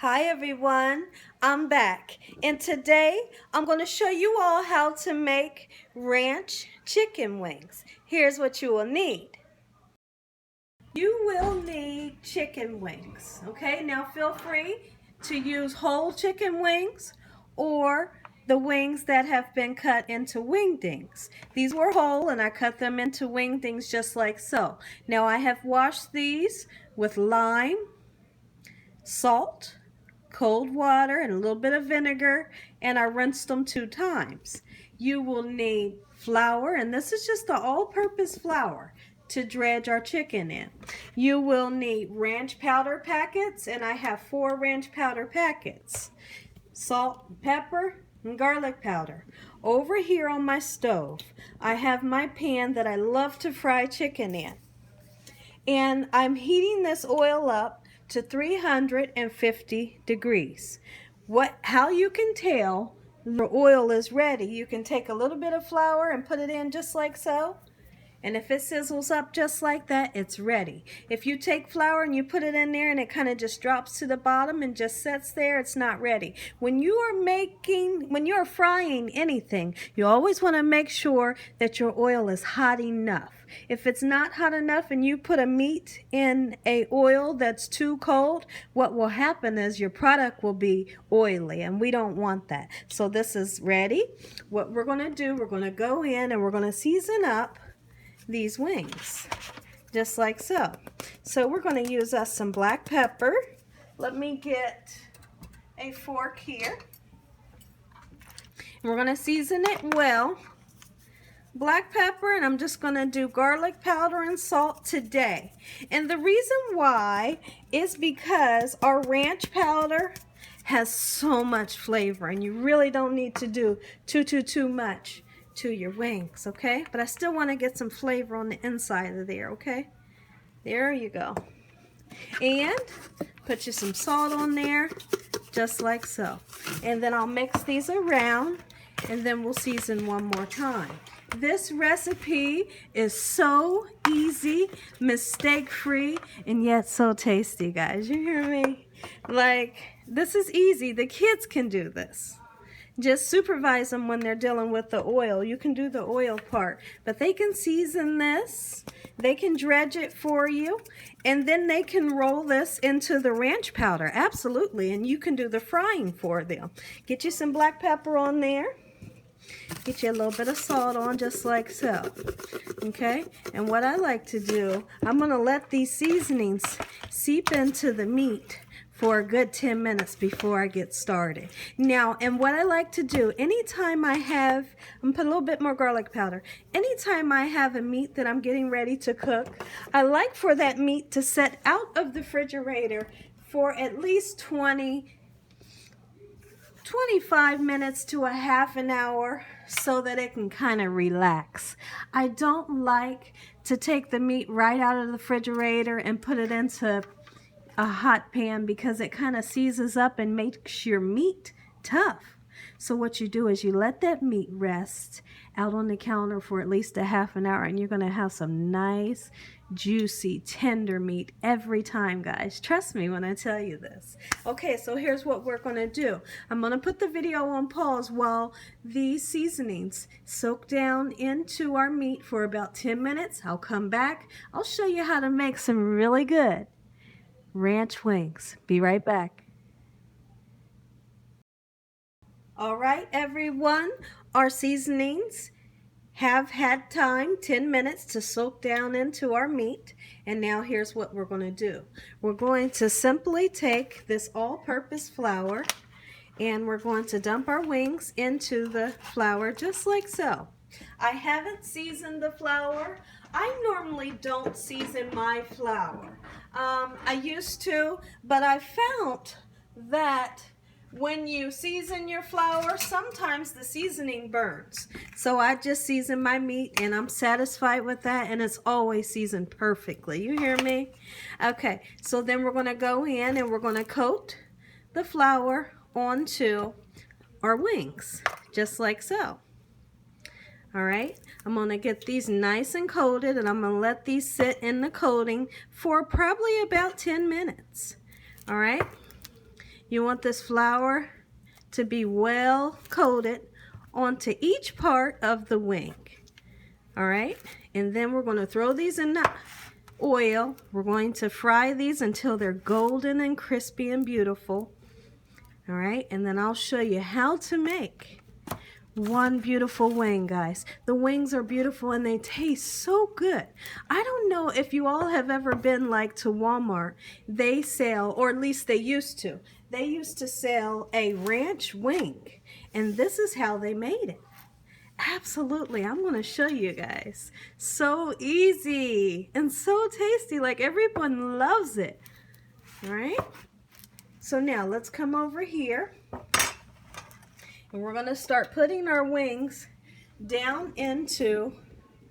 Hi everyone, I'm back, and today I'm going to show you all how to make ranch chicken wings. Here's what you will need. You will need chicken wings, okay? Now feel free to use whole chicken wings or the wings that have been cut into wingdings. These were whole and I cut them into wingdings just like so. Now I have washed these with lime, salt, cold water, and a little bit of vinegar, and I rinsed them 2 times. You will need flour, and this is just the all-purpose flour to dredge our chicken in. You will need ranch powder packets, and I have 4 ranch powder packets. Salt, pepper, and garlic powder. Over here on my stove, I have my pan that I love to fry chicken in. And I'm heating this oil up to 350 degrees. How you can tell the oil is ready, you can take a little bit of flour and put it in just like so. And if it sizzles up just like that, it's ready. If you take flour and you put it in there and it kind of just drops to the bottom and just sits there, it's not ready. When you are frying anything, you always want to make sure that your oil is hot enough. If it's not hot enough and you put a meat in a oil that's too cold, what will happen is your product will be oily, and we don't want that. So this is ready. What we're going to do, we're going to go in and we're going to season up these wings just like so. So we're going to use us some black pepper. Let me get a fork here. We're going to season it well. Black pepper, and I'm just going to do garlic powder and salt today. And the reason why is because our ranch powder has so much flavor, and you really don't need to do too much to your wings, okay? But I still want to get some flavor on the inside of there, okay? There you go. And put you some salt on there, just like so. And then I'll mix these around, and then we'll season one more time. This recipe is so easy, mistake-free, and yet so tasty, guys. You hear me? Like, this is easy. The kids can do this. Just supervise them when they're dealing with the oil. You can do the oil part, but they can season this. They can dredge it for you, and then they can roll this into the ranch powder. Absolutely, and you can do the frying for them. Get you some black pepper on there. Get you a little bit of salt on, just like so. Okay, and what I like to do, I'm going to let these seasonings seep into the meat for a good 10 minutes before I get started. Now, and what I like to do, anytime I have, I'm going to put a little bit more garlic powder. Anytime I have a meat that I'm getting ready to cook, I like for that meat to set out of the refrigerator for at least 25 minutes to a half an hour so that it can kind of relax. I don't like to take the meat right out of the refrigerator and put it into a hot pan because it kind of seizes up and makes your meat tough. So what you do is you let that meat rest out on the counter for at least a half an hour, and you're going to have some nice, juicy, tender meat every time, guys. Trust me when I tell you this. Okay, so here's what we're going to do. I'm going to put the video on pause while these seasonings soak down into our meat for about 10 minutes. I'll come back. I'll show you how to make some really good ranch wings. Be right back. All right, everyone, our seasonings have had time, 10 minutes, to soak down into our meat. And now here's what we're going to do. We're going to simply take this all-purpose flour, and we're going to dump our wings into the flour just like so. I haven't seasoned the flour. I normally don't season my flour. I used to, but I found that when you season your flour, sometimes the seasoning burns. So I just season my meat, and I'm satisfied with that, and it's always seasoned perfectly. You hear me? Okay, so then we're going to go in and we're going to coat the flour onto our wings, just like so. All right, I'm going to get these nice and coated, and I'm going to let these sit in the coating for probably about 10 minutes. All right. You want this flour to be well coated onto each part of the wing. All right, and then we're going to throw these in the oil. We're going to fry these until they're golden and crispy and beautiful. All right, and then I'll show you how to make one beautiful wing, guys. The wings are beautiful and they taste so good. I don't know if you all have ever been like to Walmart. They sell, or at least they used to sell a ranch wing, and this is how they made it. Absolutely, I'm going to show you guys. So easy and so tasty, like everyone loves it. All right, so now let's come over here and we're going to start putting our wings down into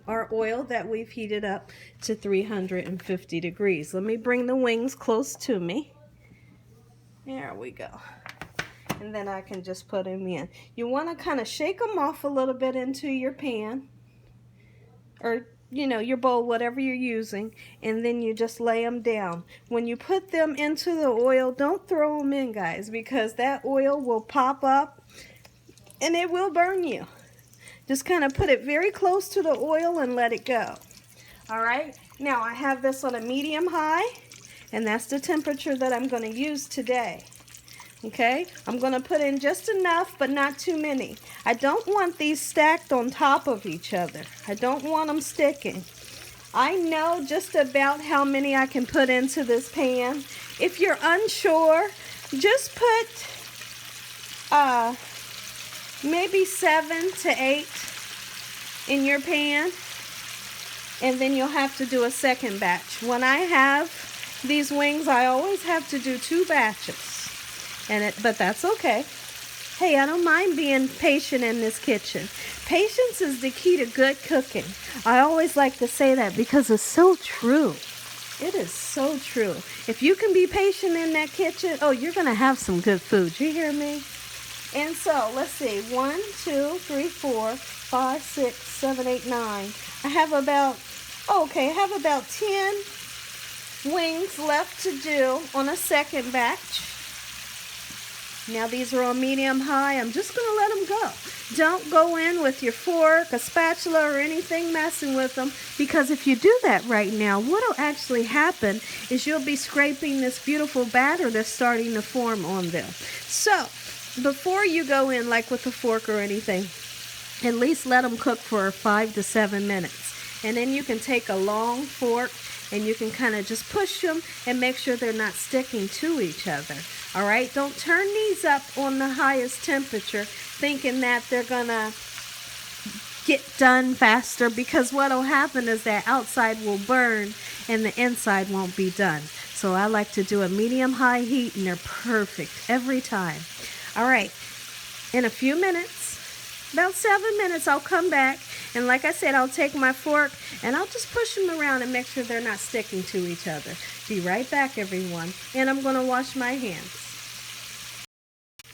our oil that we've heated up to 350 degrees. Let me bring the wings close to me. There we go. And then I can just put them in. You want to kind of shake them off a little bit into your pan, or your bowl, whatever you're using, and then you just lay them down. When you put them into the oil, don't throw them in, guys, because that oil will pop up and it will burn you. Just kind of put it very close to the oil and let it go. All right, now I have this on a medium high, and that's the temperature that I'm going to use today. Okay, I'm going to put in just enough, but not too many. I don't want these stacked on top of each other. I don't want them sticking. I know just about how many I can put into this pan. If you're unsure, just put maybe 7 to 8 in your pan, and then you'll have to do a second batch. When I have these wings, I always have to do 2 batches. But that's okay. Hey, I don't mind being patient in this kitchen. Patience is the key to good cooking. I always like to say that because it's so true. It is so true. If you can be patient in that kitchen, oh, you're going to have some good food. You hear me? And so, let's see. 1, 2, 3, 4, 5, 6, 7, 8, 9. I have about 10 wings left to do on a second batch. Now these are on medium high. I'm just going to let them go. Don't go in with your fork, a spatula, or anything messing with them, because if you do that right now, what will actually happen is you'll be scraping this beautiful batter that's starting to form on them. So before you go in like with a fork or anything, at least let them cook for 5 to 7 minutes. And then you can take a long fork and you can kind of just push them and make sure they're not sticking to each other. All right, don't turn these up on the highest temperature thinking that they're gonna get done faster, because what will happen is that outside will burn and the inside won't be done. So I like to do a medium-high heat, and they're perfect every time. All right, in a few minutes, about 7 minutes, I'll come back, and like I said, I'll take my fork and I'll just push them around and make sure they're not sticking to each other. Be right back, everyone, and I'm going to wash my hands.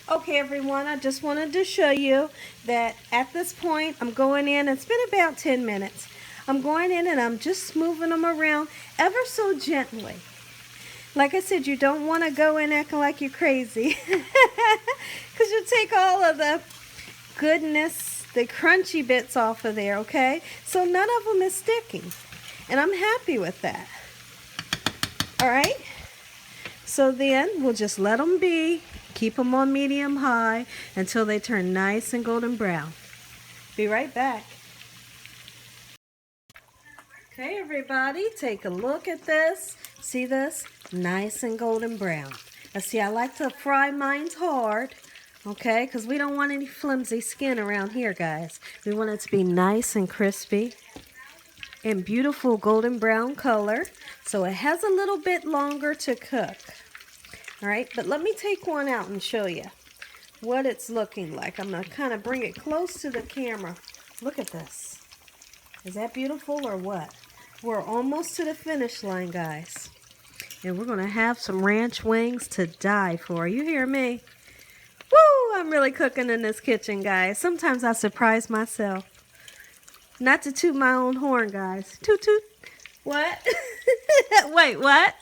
Okay, everyone, I just wanted to show you that at this point, I'm going in. It's been about 10 minutes. I'm going in and I'm just moving them around ever so gently. Like I said, you don't want to go in acting like you're crazy, because you'll take all of the goodness, the crunchy bits off of there, okay? So none of them is sticking, and I'm happy with that. All right? So then we'll just let them be. Keep them on medium-high until they turn nice and golden brown. Be right back. Okay, everybody, take a look at this. See this? Nice and golden brown. Now, see, I like to fry mine hard, okay, because we don't want any flimsy skin around here, guys. We want it to be nice and crispy and beautiful golden brown color. So it has a little bit longer to cook. All right, but let me take one out and show you what it's looking like. I'm going to kind of bring it close to the camera. Look at this. Is that beautiful or what? We're almost to the finish line, guys. And we're going to have some ranch wings to die for. You hear me? Woo! I'm really cooking in this kitchen, guys. Sometimes I surprise myself. Not to toot my own horn, guys. Toot toot. What? Wait, what?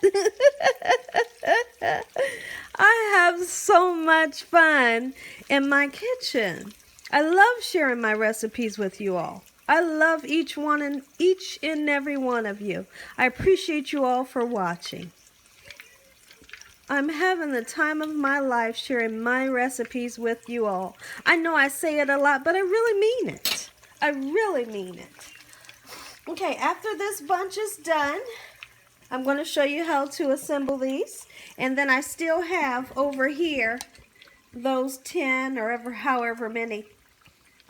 I have so much fun in my kitchen. I love sharing my recipes with you all. I love each and every one of you. I appreciate you all for watching. I'm having the time of my life sharing my recipes with you all. I know I say it a lot, but I really mean it. I really mean it. Okay, after this bunch is done, I'm going to show you how to assemble these. And then I still have over here those 10 or however many.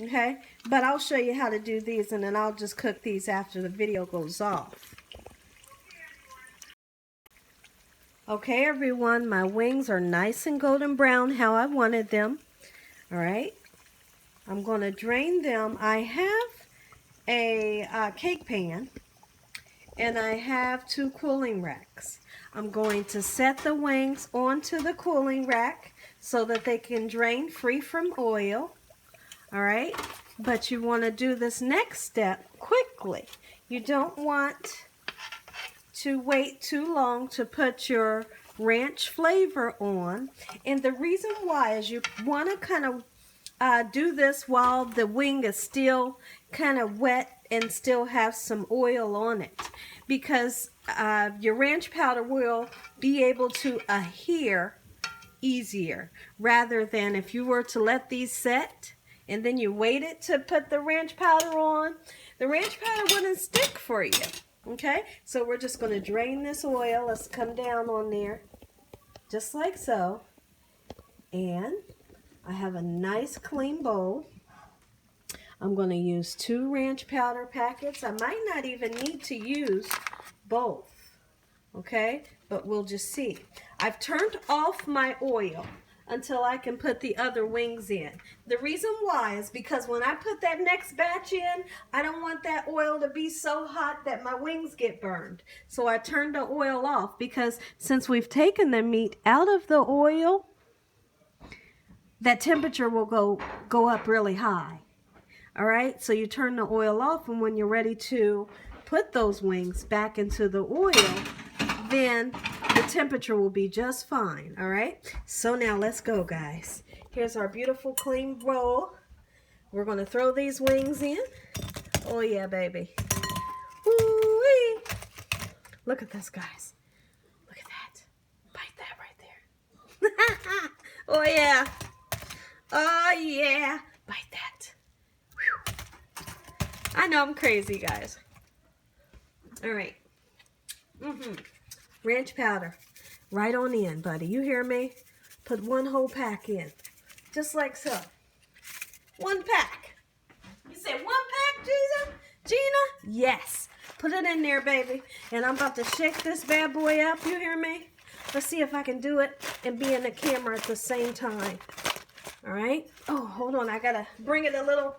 Okay, but I'll show you how to do these, and then I'll just cook these after the video goes off. Okay, everyone, my wings are nice and golden brown how I wanted them. All right, I'm going to drain them. I have a cake pan, and I have 2 cooling racks. I'm going to set the wings onto the cooling rack so that they can drain free from oil. All right, but you want to do this next step quickly. You don't want to wait too long to put your ranch flavor on. And the reason why is you want to kind of do this while the wing is still kind of wet and still have some oil on it, because your ranch powder will be able to adhere easier, rather than if you were to let these set and then you waited to put the ranch powder on, the ranch powder wouldn't stick for you. Okay, so we're just going to drain this oil. Let's come down on there just like so. And I have a nice clean bowl. I'm going to use 2 ranch powder packets. I might not even need to use both. Okay, but we'll just see. I've turned off my oil until I can put the other wings in. The reason why is because when I put that next batch in, I don't want that oil to be so hot that my wings get burned. So I turned the oil off, because since we've taken the meat out of the oil, that temperature will go up really high. All right, so you turn the oil off, and when you're ready to put those wings back into the oil, then the temperature will be just fine. All right, so now let's go, guys. Here's our beautiful clean bowl. We're going to throw these wings in. Oh yeah, baby. Woo-wee. Look at this, guys. Look at that. Bite that right there. Oh yeah. Oh yeah. Bite that. Whew. I know I'm crazy, guys. All right. Ranch powder. Right on in, buddy. You hear me? Put 1 whole pack in. Just like so. 1 pack. You say 1 pack, Gina? Yes. Put it in there, baby. And I'm about to shake this bad boy up. You hear me? Let's see if I can do it and be in the camera at the same time. All right. Oh, hold on. I got to bring it a little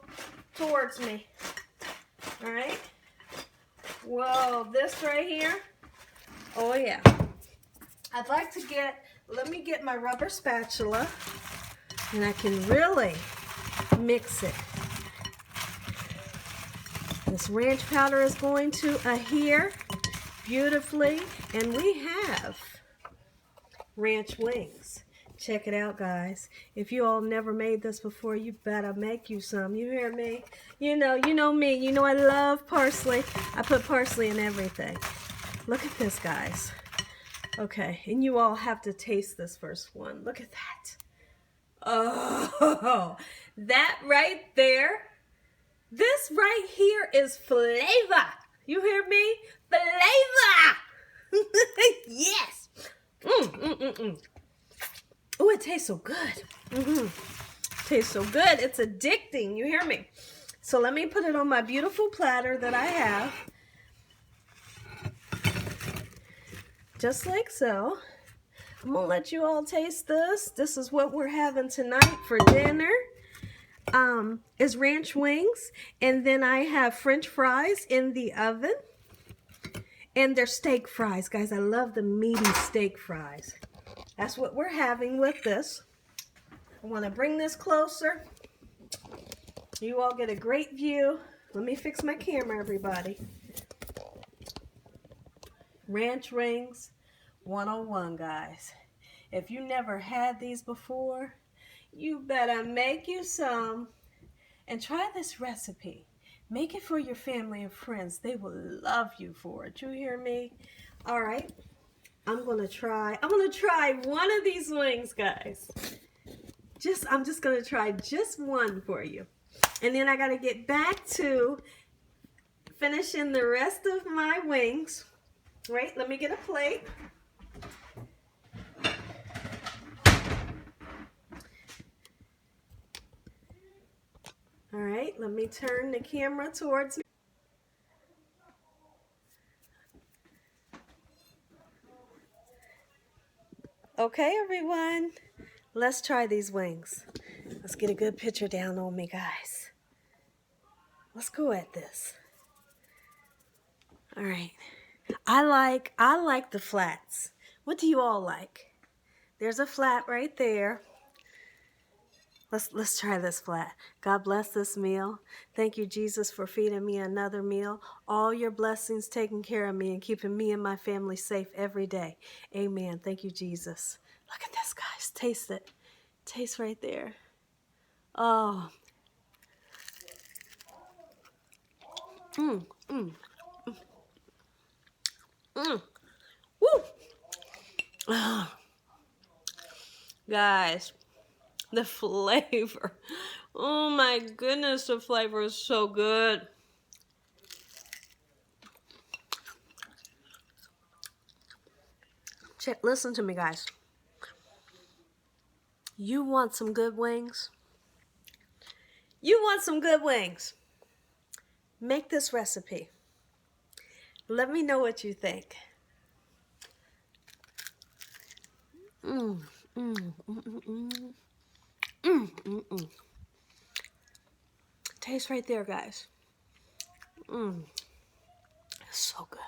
towards me. All right. Whoa, this right here. Oh, yeah. I'd like to let me get my rubber spatula, and I can really mix it. This ranch powder is going to adhere beautifully, and we have ranch wings. Check it out, guys. If you all never made this before, you better make you some. You hear me? You know me. You know I love parsley. I put parsley in everything. Look at this, guys. Okay, and you all have to taste this first one. Look at that. Oh, that right there. This right here is flavor. You hear me? Flavor. Yes. Oh, it tastes so good. Tastes so good. It's addicting. You hear me? So let me put it on my beautiful platter that I have. Just like so. I'm going to let you all taste this. This is what we're having tonight for dinner. Is ranch wings. And then I have French fries in the oven. And they're steak fries, guys. I love the meaty steak fries. That's what we're having with this. I want to bring this closer. You all get a great view. Let me fix my camera, everybody. Ranch Rings 101, guys. If you never had these before, you better make you some and try this recipe. Make it for your family and friends. They will love you for it. You hear me? All right. I'm gonna try one of these wings, guys. I'm just gonna try just one for you. And then I gotta get back to finishing the rest of my wings. Right, let me get a plate. All right, let me turn the camera towards me. Okay, everyone, let's try these wings. Let's get a good picture down on me, guys. Let's go at this. All right. I like the flats. What do you all like? There's a flat right there. Let's try this flat. God bless this meal. Thank you, Jesus, for feeding me another meal. All your blessings taking care of me and keeping me and my family safe every day. Amen. Thank you, Jesus. Look at this, guys. Taste it. Taste right there. Oh. Mmm. Mmm. Mmm. Woo. Oh. Guys, the flavor. Oh my goodness, the flavor is so good. Listen to me, guys. You want some good wings? You want some good wings? Make this recipe. Let me know what you think. Mmm, mmm, mmm, mmm, mmm, mmm, mmm. Taste right there, guys. Mmm, so good.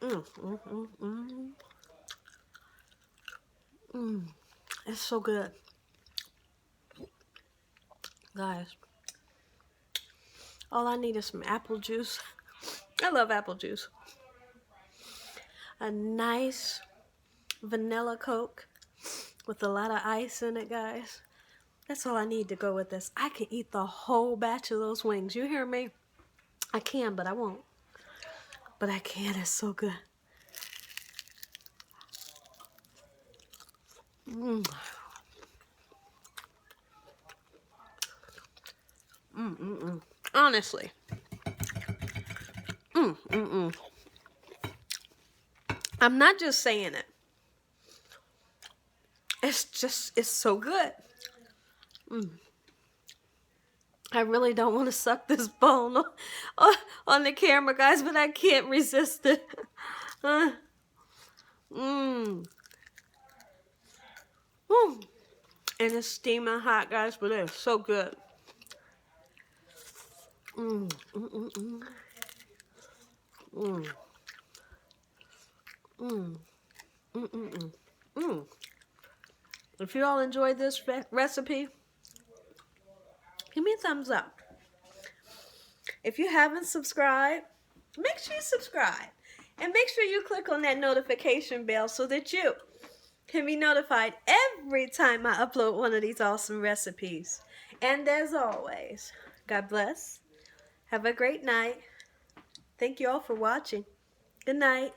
Mmm, mmm, mmm, mmm. Mmm, it's so good. Guys, all I need is some apple juice. I love apple juice. A nice vanilla Coke with a lot of ice in it, guys. That's all I need to go with this. I can eat the whole batch of those wings. You hear me? I can, but I won't. But I can. It's so good. Mmm. Mmm, mmm, mmm. Honestly. Mmm, mmm, mmm. I'm not just saying it. It's so good. Mmm. I really don't want to suck this bone on the camera, guys, but I can't resist it. Mmm. Mmm. And it's steaming hot, guys, but it's so good. Mmm. Mmm. Mmm. Mmm. Mmm. Mmm. Mmm. Mmm. If you all enjoyed this recipe, give me a thumbs up. If you haven't subscribed, make sure you subscribe. And make sure you click on that notification bell so that you can be notified every time I upload one of these awesome recipes. And as always, God bless. Have a great night. Thank you all for watching. Good night.